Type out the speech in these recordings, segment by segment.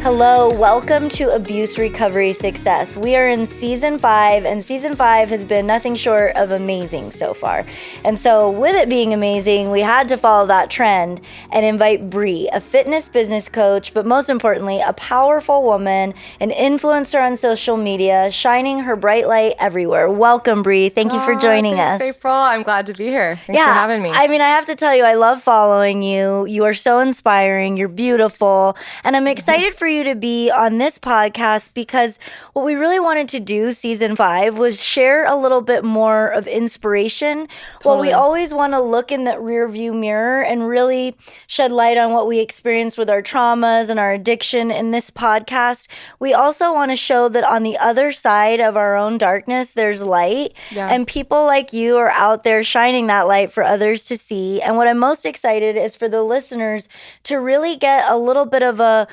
Hello, welcome to Abuse Recovery Success. We are in season 5, and season 5 has been nothing short of amazing so far. And so with it being amazing, we had to follow that trend and invite Bri, a fitness business coach, but most importantly, a powerful woman, an influencer on social media, shining her bright light everywhere. Welcome, Bri. Thank you for joining us. Thanks, April. I'm glad to be here. Thanks for having me. I mean, I have to tell you, I love following you. You are so inspiring. You're beautiful. And I'm excited for you to be on this podcast because what we really wanted to do season 5 was share a little bit more of inspiration. Well, we always want to look in that rear view mirror and really shed light on what we experienced with our traumas and our addiction in this podcast. We also want to show that on the other side of our own darkness, there's light. Yeah. And people like you are out there shining that light for others to see. And what I'm most excited is for the listeners to really get a little bit of a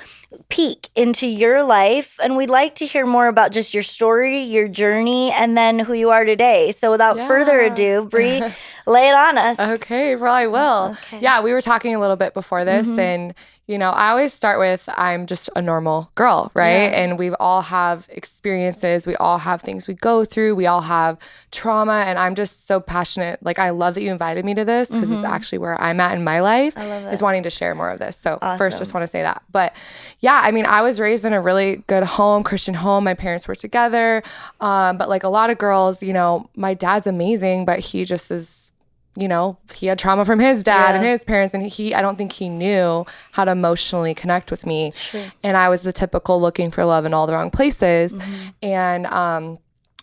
peek into your life, and we'd like to hear more about just your story, your journey, and then who you are today. So without further ado, Bri, lay it on us. Okay, well, I will. Okay. Yeah, we were talking a little bit before this, and you know, I always start with I'm just a normal girl, right? Yeah. And we all have experiences. We all have things we go through. We all have trauma. And I'm just so passionate. Like, I love that you invited me to this because it's actually where I'm at in my life. I love it. Is wanting to share more of this. So first, just want to say that. But yeah, I mean, I was raised in a really good home, Christian home. My parents were together. But like a lot of girls, you know, my dad's amazing, but he just is, you know, he had trauma from his dad and his parents, and I don't think he knew how to emotionally connect with me. Sure. And I was the typical looking for love in all the wrong places. And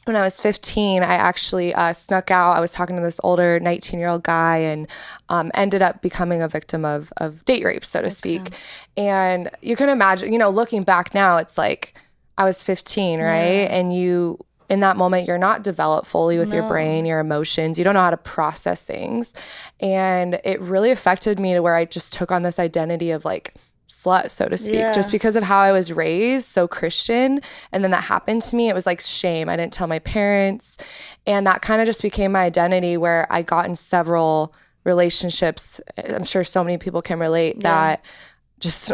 when I was 15, I actually snuck out. I was talking to this older 19-year-old guy and ended up becoming a victim of date rape, so to speak. And you can imagine, you know, looking back now, it's like I was 15, right? And in that moment, you're not developed fully with your brain, your emotions. You don't know how to process things. And it really affected me to where I just took on this identity of like slut, so to speak, just because of how I was raised, so Christian. And then that happened to me. It was like shame. I didn't tell my parents. And that kind of just became my identity, where I got in several relationships. I'm sure so many people can relate that just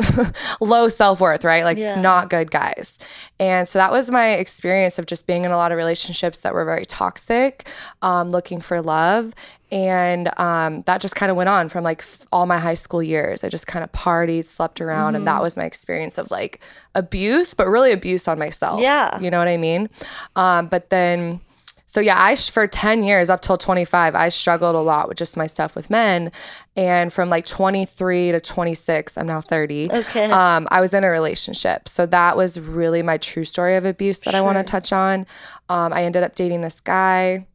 low self-worth, right? Like not good guys. And so that was my experience of just being in a lot of relationships that were very toxic, looking for love. And that just kind of went on from like all my high school years. I just kind of partied, slept around. And that was my experience of like abuse, but really abuse on myself. Yeah. You know what I mean? But then... So yeah, for 10 years up till 25, I struggled a lot with just my stuff with men. And from like 23 to 26, I'm now 30. Okay. I was in a relationship. So that was really my true story of abuse that I want to touch on. I ended up dating this guy.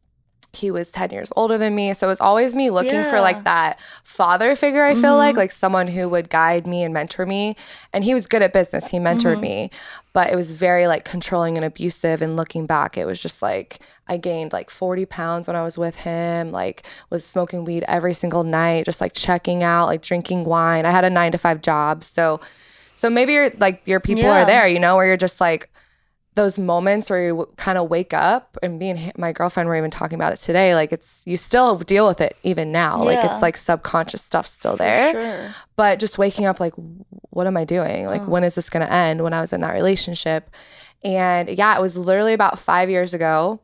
He was 10 years older than me. So it was always me looking for like that father figure, I feel like someone who would guide me and mentor me. And he was good at business. He mentored me. But it was very like controlling and abusive. And looking back, it was just like I gained like 40 pounds when I was with him, like was smoking weed every single night, just like checking out, like drinking wine. I had a 9-to-5 job. So maybe your people are there, you know, where you're just like, those moments where you kind of wake up, and me and my girlfriend were even talking about it today. Like you still deal with it even now. Like it's like subconscious stuff still there. Sure. But just waking up like, what am I doing? Like, when is this going to end? When I was in that relationship. And yeah, it was literally about 5 years ago.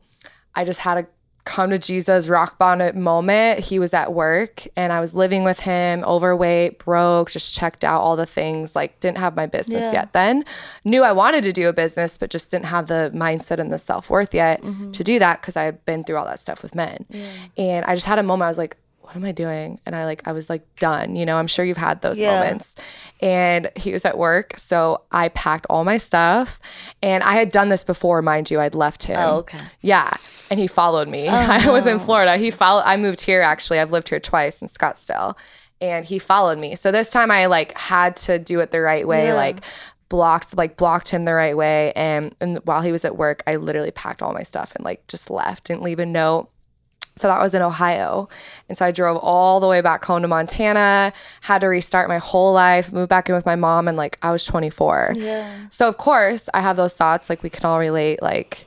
I just had a come to Jesus rock bottom moment. He was at work and I was living with him, overweight, broke, just checked out all the things, like didn't have my business yet then. Knew I wanted to do a business, but just didn't have the mindset and the self-worth yet to do that because I've been through all that stuff with men. And I just had a moment. I was like, what am I doing? And I was like done, you know, I'm sure you've had those moments. And he was at work. So I packed all my stuff, and I had done this before, mind you, I'd left him. Oh, okay. Yeah. And he followed me. I was in Florida. I moved here. Actually, I've lived here twice in Scottsdale, and he followed me. So this time I like had to do it the right way. Like blocked him the right way. And while he was at work, I literally packed all my stuff and like just left, didn't leave a note. So that was in Ohio. And so I drove all the way back home to Montana, had to restart my whole life, moved back in with my mom, and like I was 24. Yeah. So of course I have those thoughts, like we can all relate, like,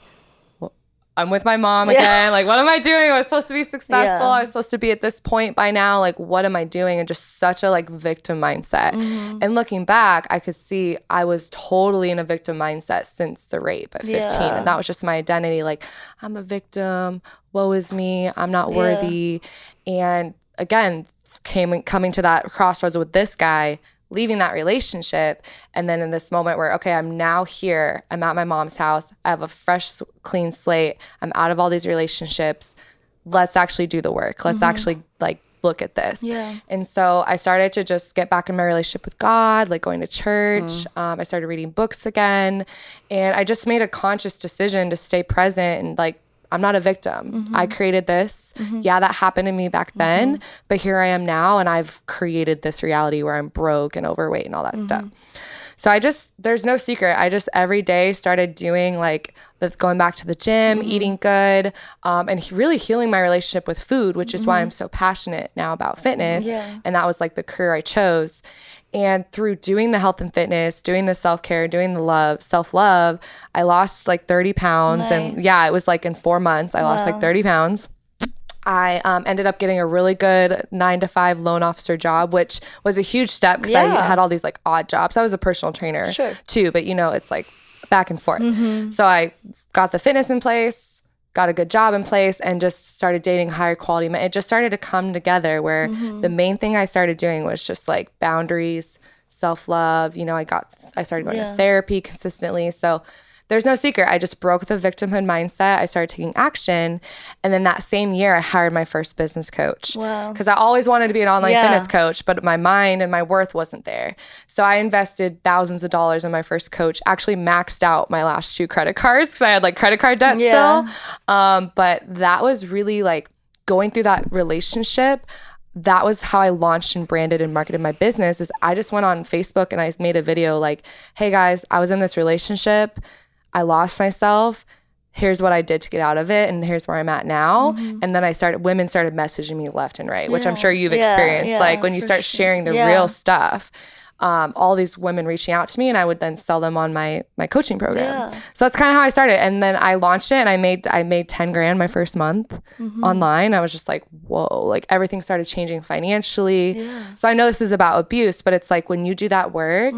I'm with my mom again. Like, what am I doing? I was supposed to be successful. I was supposed to be at this point by now. Like, what am I doing? And just such a like victim mindset. And looking back, I could see I was totally in a victim mindset since the rape at 15. And that was just my identity. Like, I'm a victim. Woe is me. I'm not worthy. And again, coming to that crossroads with this guy, leaving that relationship, and then in this moment where, okay, I'm now here, I'm at my mom's house, I have a fresh, clean slate, I'm out of all these relationships, let's actually do the work. Let's actually like look at this. And so I started to just get back in my relationship with God, like going to church. I started reading books again, and I just made a conscious decision to stay present and like, I'm not a victim. I created this. Yeah, that happened to me back then, but here I am now, and I've created this reality where I'm broke and overweight and all that stuff. So there's no secret. I just every day started doing like going back to the gym, eating good, and really healing my relationship with food, which is why I'm so passionate now about fitness. And that was like the career I chose. And through doing the health and fitness, doing the self-care, doing the self-love, I lost like 30 pounds. And it was like in 4 months, I lost like 30 pounds. I ended up getting a really good 9-to-5 loan officer job, which was a huge step because I had all these like odd jobs. I was a personal trainer too, but it's like back and forth. So I got the fitness in place, got a good job in place, and just started dating higher quality men. It just started to come together where the main thing I started doing was just like boundaries, self-love. I started going to therapy consistently. So there's no secret. I just broke the victimhood mindset. I started taking action. And then that same year, I hired my first business coach. Wow. Because I always wanted to be an online fitness coach, but my mind and my worth wasn't there. So I invested thousands of dollars in my first coach, actually maxed out my last 2 credit cards because I had like credit card debt still. But that was really like going through that relationship. That was how I launched and branded and marketed my business. Is I just went on Facebook and I made a video like, hey guys, I was in this relationship. I lost myself. Here's what I did to get out of it, and here's where I'm at now. And then women started messaging me left and right, which I'm sure you've experienced. Like when you start sharing the real stuff, all these women reaching out to me, and I would then sell them on my coaching program. So that's kind of how I started. And then I launched it, and I made 10 grand my first month online. I was just like, whoa, like everything started changing financially. So I know this is about abuse, but it's like when you do that work,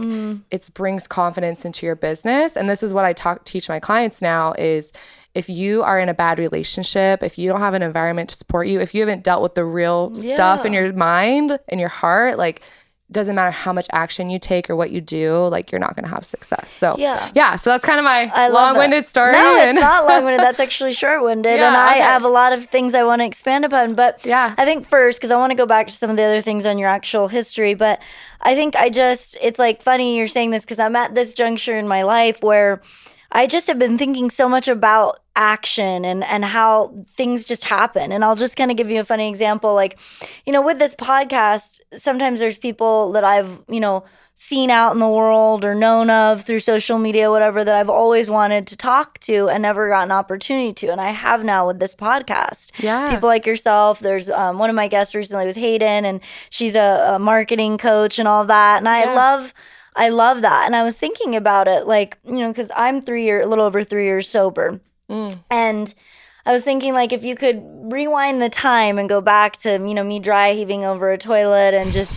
it brings confidence into your business. And this is what I teach my clients now is if you are in a bad relationship, if you don't have an environment to support you, if you haven't dealt with the real stuff in your mind and your heart, like doesn't matter how much action you take or what you do, like you're not going to have success. So so that's kind of my long-winded story. No, it's not long-winded. That's actually short-winded. And I have a lot of things I want to expand upon. But I think first, because I want to go back to some of the other things on your actual history, but I think it's like funny you're saying this because I'm at this juncture in my life where I just have been thinking so much about action and how things just happen. And I'll just kind of give you a funny example. Like, with this podcast, sometimes there's people that I've, seen out in the world or known of through social media, whatever, that I've always wanted to talk to and never got an opportunity to. And I have now with this podcast. People like yourself. There's one of my guests recently was Hayden, and she's a marketing coach and all that. And I love that. And I was thinking about it, like, because I'm a little over 3 years sober. And I was thinking, like, if you could rewind the time and go back to, me dry heaving over a toilet and just,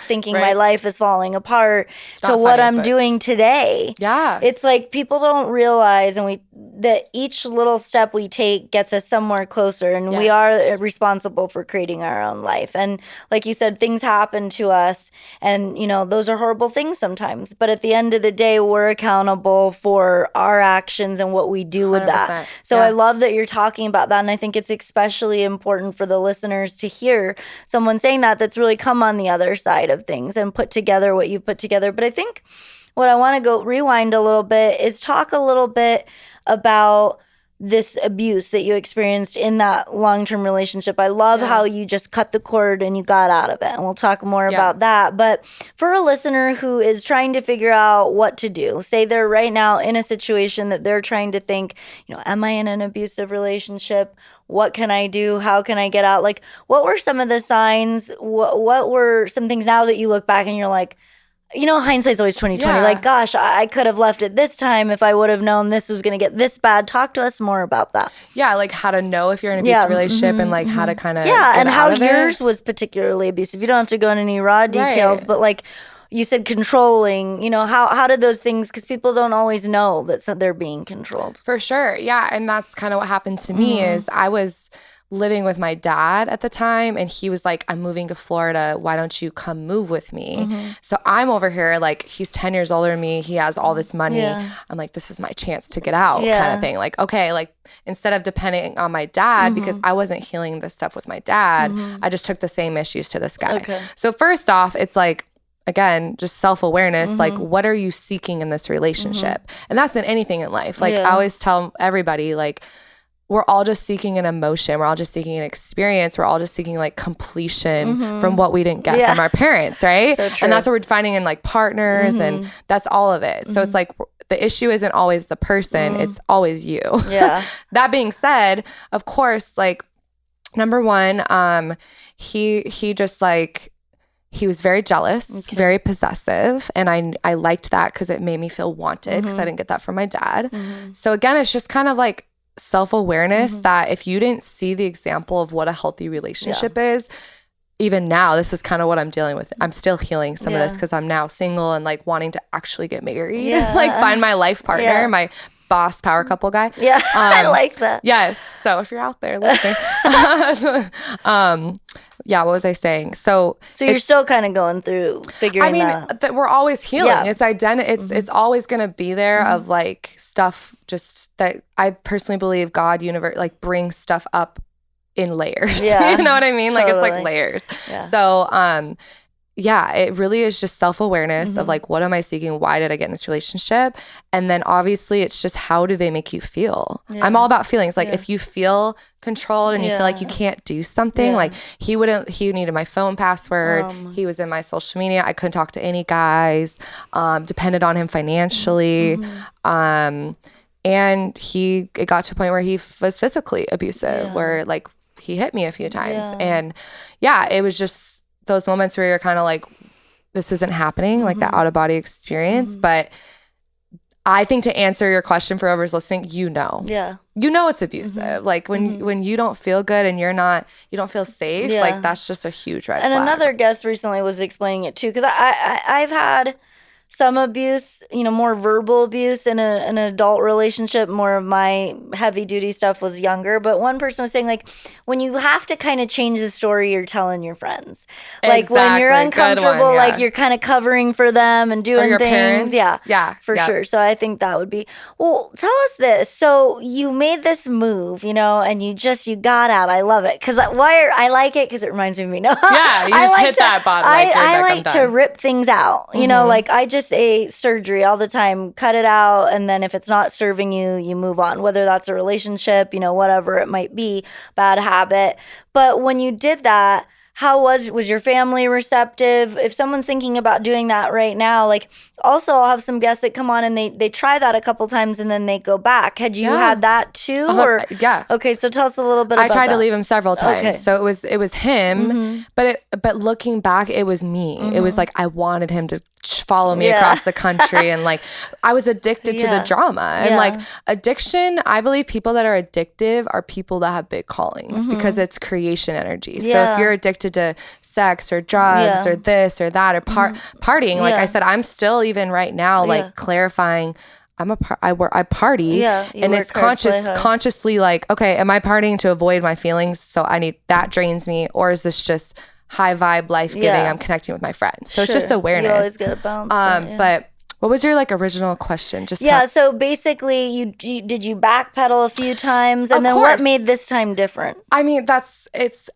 thinking my life is falling apart to what I'm doing today. It's like people don't realize that each little step we take gets us somewhere closer, and we are responsible for creating our own life. And like you said, things happen to us, and, those are horrible things sometimes. But at the end of the day, we're accountable for our actions and what we do with that. So I love that you're talking about that, and I think it's especially important for the listeners to hear someone saying that's really come on the other side of things and put together what you've put together. But I think what I want to go rewind a little bit is talk a little bit about this abuse that you experienced in that long-term relationship. I love how you just cut the cord and you got out of it, and we'll talk more about that. But for a listener who is trying to figure out what to do, say they're right now in a situation that they're trying to think, am I in an abusive relationship? What can I do? How can I get out? Like, what were some of the signs? What were some things now that you look back and you're like, hindsight's always 2020. Yeah. Like, gosh, I could have left it this time if I would have known this was going to get this bad. Talk to us more about that. Yeah, like how to know if you're in an abusive relationship and like how to kind of and how yours was particularly abusive. You don't have to go into any raw details, but like you said, controlling, how did those things, because people don't always know that they're being controlled. For sure. Yeah. And that's kind of what happened to me is I was living with my dad at the time and he was like, I'm moving to Florida. Why don't you come move with me? So I'm over here like he's 10 years older than me. He has all this money. Yeah. I'm like, this is my chance to get out kind of thing. Like, okay, like instead of depending on my dad because I wasn't healing this stuff with my dad, I just took the same issues to this guy. Okay. So first off, it's like, again, just self-awareness, like what are you seeking in this relationship? And that's in anything in life. Like I always tell everybody, like, we're all just seeking an emotion. We're all just seeking an experience. We're all just seeking like completion from what we didn't get from our parents, right? So and that's what we're finding in like partners and that's all of it. So it's like the issue isn't always the person, it's always you. Yeah. That being said, of course, like number one, he just like, he was very jealous, very possessive. And I liked that because it made me feel wanted because I didn't get that from my dad. So again, it's just kind of like self-awareness that if you didn't see the example of what a healthy relationship is, even now, this is kind of what I'm dealing with. I'm still healing some of this because I'm now single and like wanting to actually get married, like find my life partner, my boss power couple guy. Yeah, I like that. Yes. So if you're out there listening, yeah, what was I saying? So you're still kind of going through figuring that we're always healing. Yeah. It's always going to be there of like stuff just that I personally believe God, universe, like brings stuff up in layers. Yeah. You know what I mean? Totally. Like it's like layers. Yeah. So, yeah, it really is just self-awareness of like, what am I seeking? Why did I get in this relationship? And then obviously it's just, how do they make you feel? Yeah. I'm all about feelings. Like if you feel controlled and you feel like you can't do something, like he needed my phone password. He was in my social media. I couldn't talk to any guys, depended on him financially. And it got to a point where he was physically abusive, where like he hit me a few times. And it was just those moments where you're kind of like, this isn't happening, like that out of body experience. But I think to answer your question for whoever's listening, it's abusive. Like when you don't feel good and you don't feel safe, like that's just a huge red flag. And another guest recently was explaining it too, because I've had some abuse, more verbal abuse in an adult relationship. More of my heavy duty stuff was younger. But one person was saying, like, when you have to kind of change the story you're telling your friends, like when you're uncomfortable, like you're kind of covering for them and doing things. Parents. For sure. So I think that would be, well, tell us this. So you made this move, and you got out. I love it. Because I like it because it reminds me of me. No. Yeah, you just hit that bottom. I like to rip things out. Like I just a surgery all the time, cut it out, and then if it's not serving you, you move on, whether that's a relationship, whatever it might be, bad habit. But when you did that, how was your family receptive? If someone's thinking about doing that right now, like also I'll have some guests that come on and they try that a couple times and then they go back. Had you had that too? Or okay, so tell us a little bit about that. I tried to leave him several times. Okay. So it was him, but looking back, it was me. It was like I wanted him to follow me across the country and like I was addicted to the drama. And like addiction, I believe people that are addictive are people that have big callings because it's creation energy. So if you're addicted to sex or drugs or this or that or partying, like I said, I'm still even right now like clarifying I party and it's consciously like, okay, am I partying to avoid my feelings? So that drains me, or is this just high vibe, life giving? I'm connecting with my friends. So it's just awareness. You always get a balance. But what was your like original question? So basically you did you backpedal a few times and then what made this time different? I mean,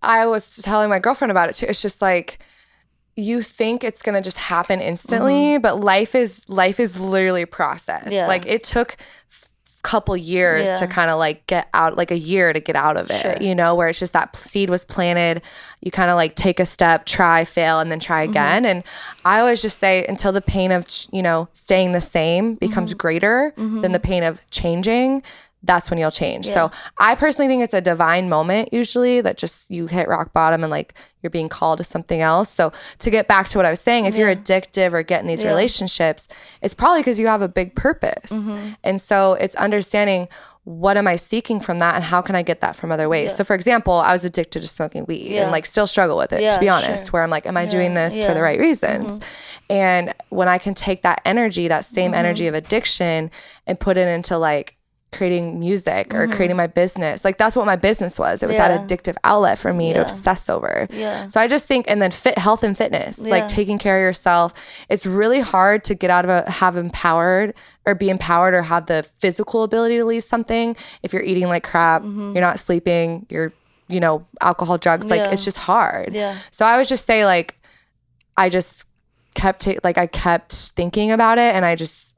I was telling my girlfriend about it too. It's just like, you think it's going to just happen instantly, but life is literally a process. Yeah. Like it took couple years to kind of like get out, like a year to get out of it, where it's just that seed was planted. You kind of like take a step, try, fail, and then try again. And I always just say until the pain of, staying the same becomes greater than the pain of changing, that's when you'll change. So I personally think it's a divine moment usually that just you hit rock bottom and like you're being called to something else. So to get back to what I was saying, if you're addictive or get in these relationships, it's probably because you have a big purpose. And so it's understanding, what am I seeking from that and how can I get that from other ways? So for example, I was addicted to smoking weed and like still struggle with it, to be honest, where I'm like, am I doing this for the right reasons? And when I can take that energy, that same energy of addiction and put it into like creating music or creating my business, like that's what my business was. It was that addictive outlet for me to obsess over. So I just think, and then health and fitness, like taking care of yourself. It's really hard to get out of have empowered or be empowered or have the physical ability to leave something if you're eating like crap, you're not sleeping, you're, you know, alcohol, drugs, like it's just hard. So I would just say like, I just kept I kept thinking about it and I just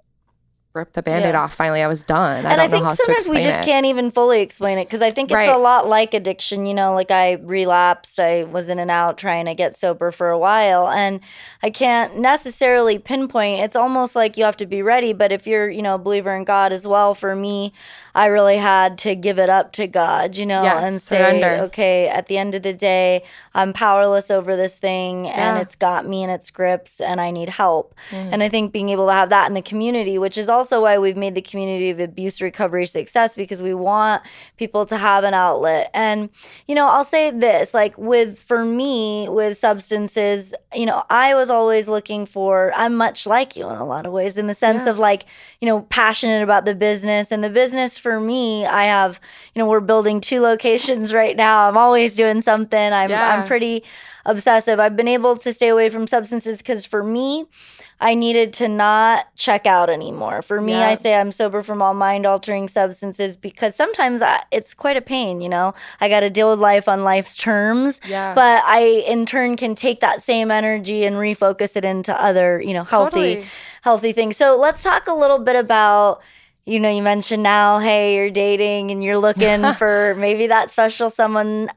ripped the Band-Aid off. Finally, I was done. I don't know how to explain it. Sometimes we just can't even fully explain it because I think it's a lot like addiction. You know, like I relapsed. I was in and out trying to get sober for a while, and I can't necessarily pinpoint. It's almost like you have to be ready. But if you're, you know, a believer in God as well, for me, I really had to give it up to God, you know, and say, surrender. Okay, at the end of the day, I'm powerless over this thing and it's got me in its grips and I need help. And I think being able to have that in the community, which is also why we've made the community of abuse recovery success, because we want people to have an outlet. And, you know, I'll say this, like for me, with substances, you know, I was always looking for, I'm much like you in a lot of ways, in the sense of like, you know, passionate about the business. And the business for me, I have, you know, we're building 2 locations right now. I'm always doing something. I'm pretty obsessive. I've been able to stay away from substances because for me, I needed to not check out anymore. For me, I say I'm sober from all mind-altering substances because sometimes it's quite a pain, you know? I got to deal with life on life's terms. But I, in turn, can take that same energy and refocus it into other, you know, healthy things. So let's talk a little bit about, you know, you mentioned now, hey, you're dating and you're looking for maybe that special someone.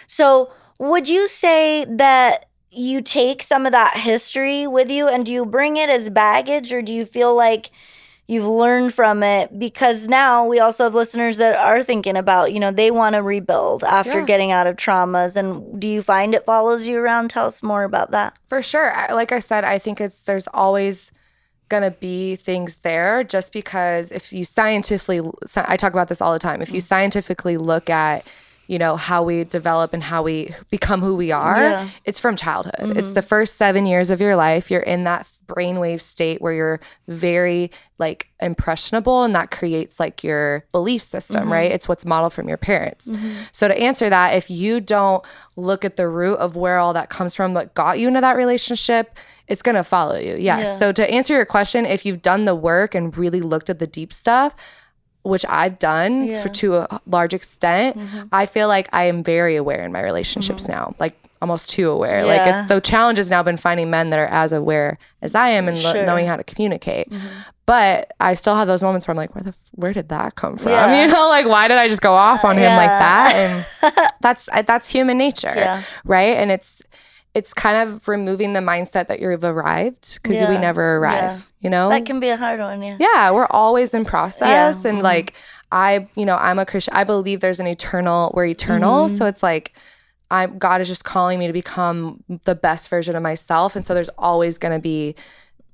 So would you say that you take some of that history with you and do you bring it as baggage, or do you feel like you've learned from it? Because now we also have listeners that are thinking about, you know, they want to rebuild after getting out of traumas. And do you find it follows you around? Tell us more about that. For sure. Like I said, I think there's always going to be things there, just because if you scientifically, I talk about this all the time, if you scientifically look at, you know, how we develop and how we become who we are, it's from childhood. It's the first 7 years of your life. You're in that brainwave state where you're very like impressionable, and that creates like your belief system, right? It's what's modeled from your parents. So to answer that, if you don't look at the root of where all that comes from, what got you into that relationship, it's going to follow you. So to answer your question, if you've done the work and really looked at the deep stuff, which I've done to a large extent, I feel like I am very aware in my relationships now, like almost too aware. Like the challenge has now been finding men that are as aware as I am and knowing how to communicate. But I still have those moments where I'm like, where did that come from? You know, like why did I just go off on him like that? And that's human nature, right? And it's kind of removing the mindset that you've arrived, because we never arrive, you know? That can be a hard one, Yeah, we're always in process. And like, I'm a Christian. I believe there's we're eternal. So it's like, God is just calling me to become the best version of myself. And so there's always going to be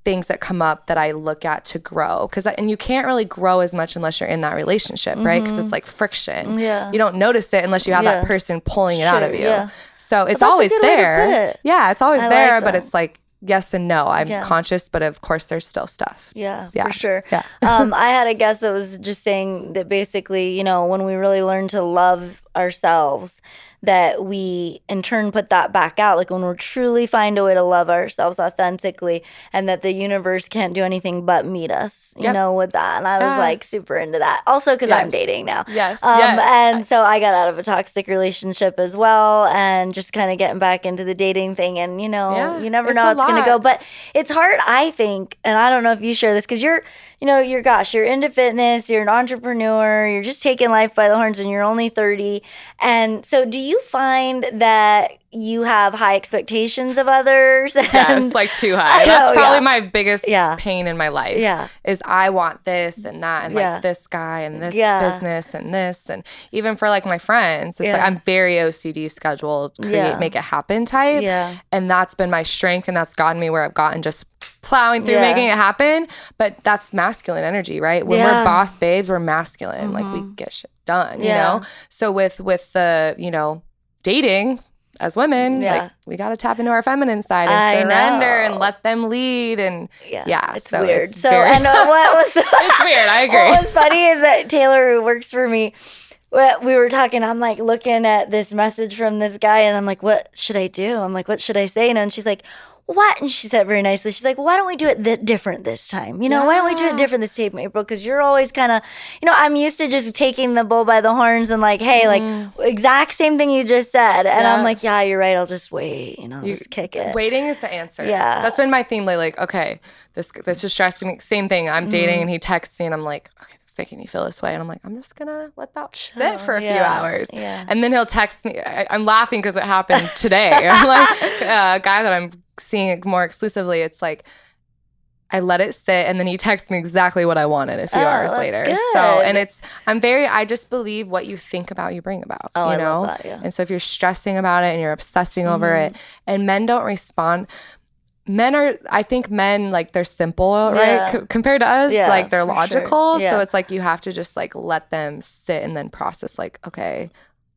things that come up that I look at to grow. And you can't really grow as much unless you're in that relationship, right? Because it's like friction. You don't notice it unless you have that person pulling it out of you. So it's always there. It's always there, like, but it's like yes and no. I'm conscious, but of course there's still stuff. For sure. I had a guest that was just saying that basically, you know, when we really learn to love ourselves, that we in turn put that back out, like when we truly find a way to love ourselves authentically, and that the universe can't do anything but meet us, you know, with that. And I was like super into that. Also because I'm dating now. And so I got out of a toxic relationship as well, and just kind of getting back into the dating thing. And, you know, you never know how it's going to go. But it's hard, I think, and I don't know if you share this, because you're into fitness, you're an entrepreneur, you're just taking life by the horns, and you're only 30. And so do you find that you have high expectations of others. Yes, like too high. That's probably my biggest pain in my life. Yeah. Is I want this and that and like this guy and this business and this. And even for like my friends, it's like I'm very OCD scheduled, make it happen type. Yeah. And that's been my strength, and that's gotten me where I've gotten, just plowing through making it happen. But that's masculine energy, right? When we're boss babes, we're masculine. Like we get shit done, you know? So with the, you know, dating as women, like we got to tap into our feminine side and surrender and let them lead. And it's so weird. It's and what was it's weird. I agree. What was funny is that Taylor, who works for me, we were talking, I'm like looking at this message from this guy, and I'm like, what should I do? I'm like, what should I say? And she's like, what? And she said very nicely, she's like, why don't we do it different this time? You know, why don't we do it different this time, April? Because you're always kind of, you know, I'm used to just taking the bull by the horns and like, hey, like exact same thing you just said. And I'm like, yeah, you're right. I'll just wait, you know, just kick it. Waiting is the answer. Yeah. That's been my theme lately. Like, okay, this is stressing me. Same thing. I'm dating and he texts me and I'm like, okay, making me feel this way, and I'm like, I'm just gonna let that sit for a few hours, and then he'll text me. I'm laughing because it happened today. I'm like, a guy that I'm seeing more exclusively, it's like I let it sit, and then he texts me exactly what I wanted a few hours later. Good. So, and I just believe what you think about, you bring about. You know, love that, and so if you're stressing about it and you're obsessing over it, and men don't respond. I think men, like, they're simple, right? Compared to us, like, they're logical. Sure. So it's like you have to just, like, let them sit and then process, like, okay,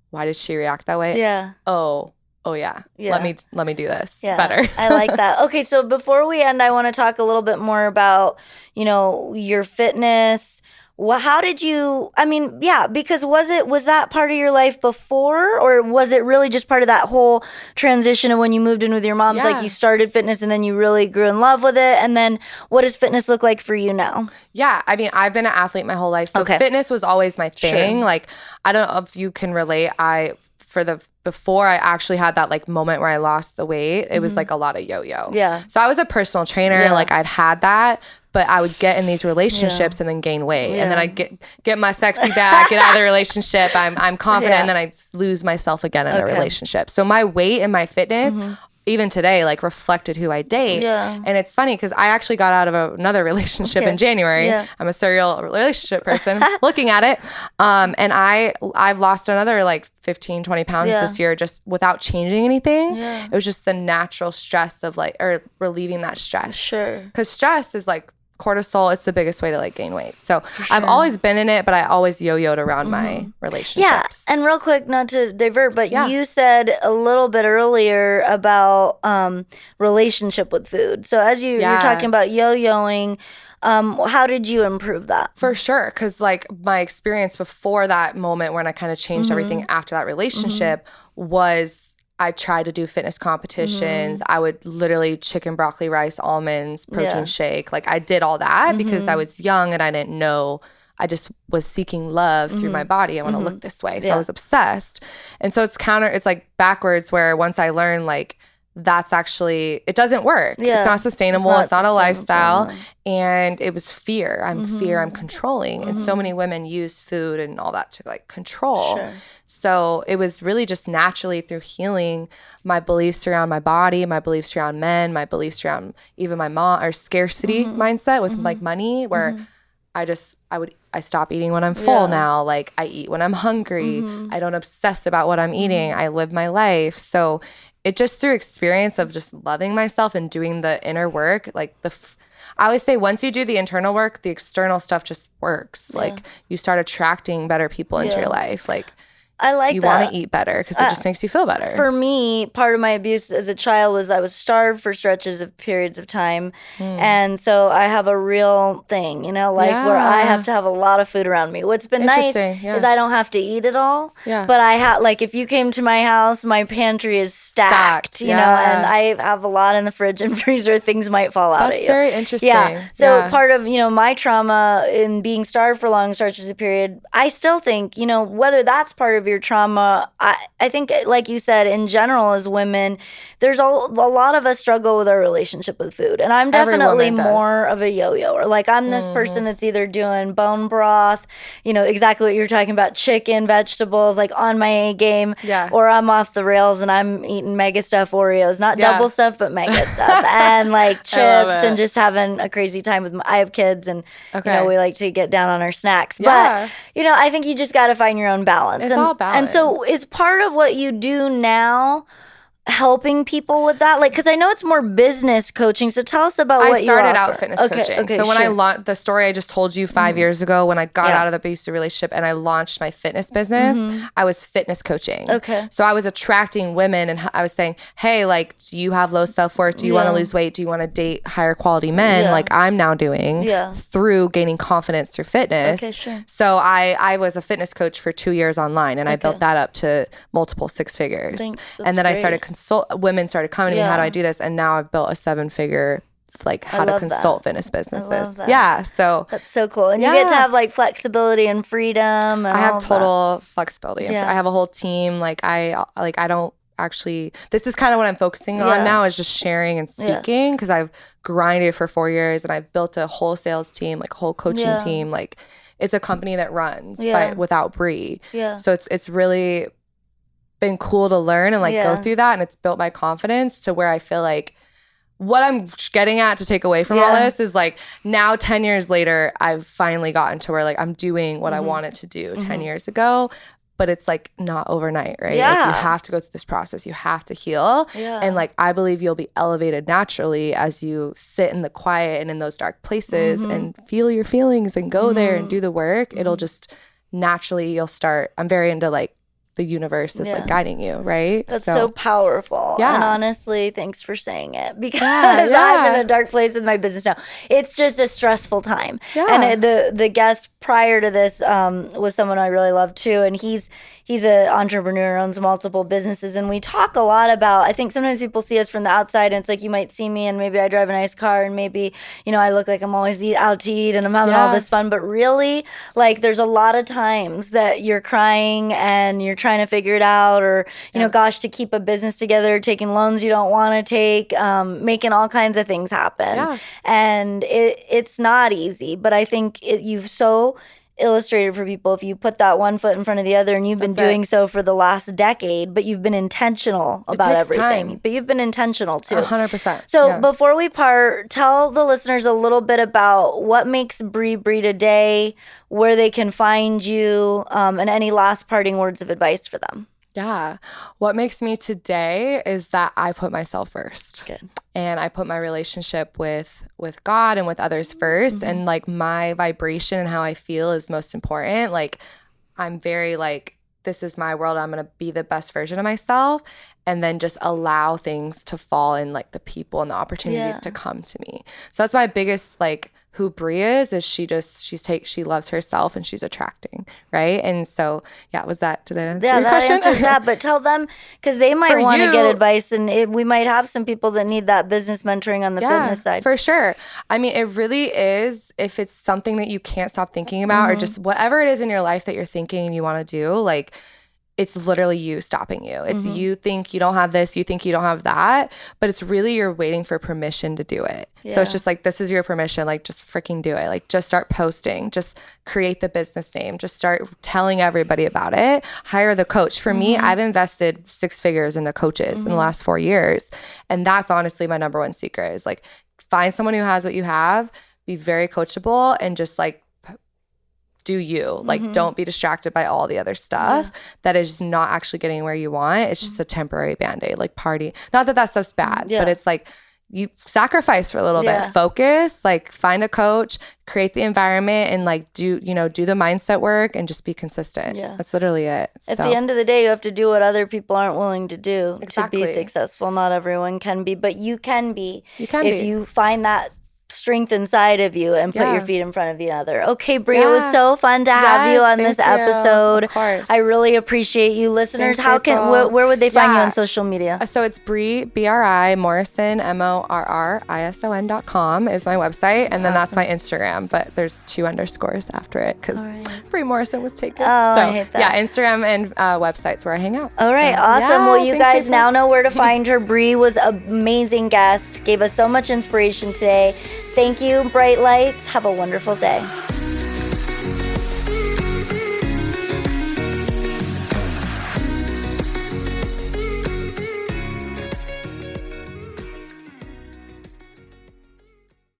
why did she react that way? Yeah. Oh, yeah. Let me do this better. I like that. Okay, so before we end, I want to talk a little bit more about, you know, your fitness. Well, how did you, I mean, because was that part of your life before, or was it really just part of that whole transition of when you moved in with your moms, like you started fitness and then you really grew in love with it? And then what does fitness look like for you now? Yeah, I mean, I've been an athlete my whole life. So fitness was always my thing. Sure. Like, I don't know if you can relate. Before I actually had that like moment where I lost the weight, it was like a lot of yo-yo. Yeah. So I was a personal trainer, like I'd had that, but I would get in these relationships and then gain weight. And then I'd get my sexy back, get out of the relationship. I'm confident, and then I'd lose myself again in a relationship. So my weight and my fitness, even today, like, reflected who I date. Yeah. And it's funny because I actually got out of another relationship in January. Yeah. I'm a serial relationship person looking at it. And I've lost another like 15, 20 pounds this year just without changing anything. Yeah. It was just the natural stress of like, or relieving that stress. Sure. Because stress is like cortisol. It's the biggest way to like gain weight. So I've always been in it, but I always yo-yoed around my relationships. Yeah. And real quick, not to divert, but you said a little bit earlier about relationship with food. So as you're talking about yo-yoing, how did you improve that? For sure. Because like my experience before that moment when I kind of changed everything after that relationship was I tried to do fitness competitions. I would literally chicken, broccoli, rice, almonds, protein shake. Like I did all that because I was young and I didn't know. I just was seeking love through my body. I want to look this way. So I was obsessed. And so it's like backwards, where once I learned like that's actually, it doesn't work. Yeah. It's not sustainable. It's not a lifestyle. And it was fear. I'm controlling. And so many women use food and all that to like control. Sure. So it was really just naturally through healing my beliefs around my body, my beliefs around men, my beliefs around even my mom, or scarcity mindset with like money, where I stop eating when I'm full now. Like I eat when I'm hungry. I don't obsess about what I'm eating. I live my life. So it just through experience of just loving myself and doing the inner work, like I always say once you do the internal work, the external stuff just works. Yeah. Like you start attracting better people into your life. Like I like you that. want to eat better because it just makes you feel better. For me, part of my abuse as a child was I was starved for stretches of periods of time. And so I have a real thing, where I have to have a lot of food around me. What's been nice is I don't have to eat it all. Yeah. But I have, like, if you came to my house, my pantry is stacked, and I have a lot in the fridge and freezer. Things might fall out at you. That's very interesting. Yeah. So part of, my trauma in being starved for long stretches of period, I still think, whether that's part of of your trauma. I think, like you said, in general, as women, there's a lot of us struggle with our relationship with food. And I'm definitely more of a yo-yoer. Like, I'm this person that's either doing bone broth, exactly what you're talking about, chicken, vegetables, like on my A game, or I'm off the rails and I'm eating mega stuff Oreos, not double stuff, but mega stuff, and like chips, and just having a crazy time with I have kids, and we like to get down on our snacks. But I think you just got to find your own balance. It's all balance. And so is part of what you do now helping people with that? Like, because I know it's more business coaching. So tell us about what you offer. I started out fitness coaching. So when I launched the story I just told you 5 years ago, when I got out of the abusive relationship and I launched my fitness business, I was fitness coaching. Okay. So I was attracting women and I was saying, hey, like, do you have low self-worth? Do you want to lose weight? Do you want to date higher quality men? Like I'm now doing through gaining confidence through fitness. Okay, sure. So I was a fitness coach for 2 years online, and I built that up to multiple 6 figures. And then I started women started coming to me, how do I do this? And now I've built a 7-figure, like, how to consult fitness businesses. Yeah. So that's so cool. And you get to have like flexibility and freedom. And I have total flexibility. I have a whole team. I don't actually, this is kind of what I'm focusing on now, is just sharing and speaking, because I've grinded for 4 years and I've built a whole sales team, like a whole coaching team. Like, it's a company that runs without Bri. So it's really been cool to learn and like go through that, and it's built my confidence to where I feel like what I'm getting at to take away from all this is like, now 10 years later, I've finally gotten to where like I'm doing what I wanted to do 10 years ago, but it's like not overnight, right? Like, you have to go through this process, you have to heal, and like I believe you'll be elevated naturally as you sit in the quiet and in those dark places and feel your feelings and go there and do the work. It'll just naturally, you'll start, I'm very into like the universe is like guiding you, right? That's so powerful. And honestly, thanks for saying it, because I'm in a dark place with my business now. It's just a stressful time. And the guest prior to this was someone I really love too, and he's an entrepreneur, owns multiple businesses, and we talk a lot about, I think sometimes people see us from the outside and it's like, you might see me and maybe I drive a nice car and maybe, I look like I'm always out to eat and I'm having all this fun, but really, like, there's a lot of times that you're crying and you're trying to figure it out, or, gosh, to keep a business together, taking loans you don't want to take, making all kinds of things happen. And it's not easy, but I think you've so illustrated for people, if you put that one foot in front of the other, and you've been doing so for the last decade, but you've been intentional about everything. Time. But you've been intentional too. 100%. So before we part, tell the listeners a little bit about what makes Bri today, where they can find you, and any last parting words of advice for them. Yeah. What makes me today is that I put myself first. Good. And I put my relationship with God and with others first. And like my vibration and how I feel is most important. Like, I'm very like, this is my world. I'm going to be the best version of myself. And then just allow things to fall in, like the people and the opportunities to come to me. So that's my biggest, like, who Bri is she loves herself and she's attracting, right? And so, did I answer your question? Yeah, that answers that, but tell them, because they might want to get advice, and we might have some people that need that business mentoring on the fitness side. For sure. I mean, it really is, if it's something that you can't stop thinking about, or just whatever it is in your life that you're thinking and you want to do, like, it's literally you stopping you. It's you think you don't have this, you think you don't have that, but it's really you're waiting for permission to do it. So it's just like, this is your permission, like, just freaking do it. Like, just start posting, just create the business name, just start telling everybody about it, hire the coach. For me, I've invested 6 figures into coaches in the last 4 years. And that's honestly my number one secret, is like, find someone who has what you have, be very coachable, and just like, do you. Like, don't be distracted by all the other stuff that is not actually getting where you want. It's just a temporary Band-Aid, like party. Not that stuff's bad, but it's like, you sacrifice for a little bit, focus, like find a coach, create the environment, and like do the mindset work and just be consistent. That's literally it. At the end of the day, you have to do what other people aren't willing to do to be successful. Not everyone can be, but you can be. If you find that strength inside of you and put your feet in front of the other. Okay, Bri, it was so fun to have you on this episode. Of course. I really appreciate you. Listeners, Thanks, where would they find you on social media? So it's Bri, Bri Morrison, MORRISON.com is my website. And then that's my Instagram, but there's 2 underscores after it because Bri Morrison was taken. I hate that. Yeah, Instagram and websites where I hang out. All right, awesome. Well, you guys now know where to find her. Bri was an amazing guest, gave us so much inspiration today. Thank you, Bright Lights. Have a wonderful day.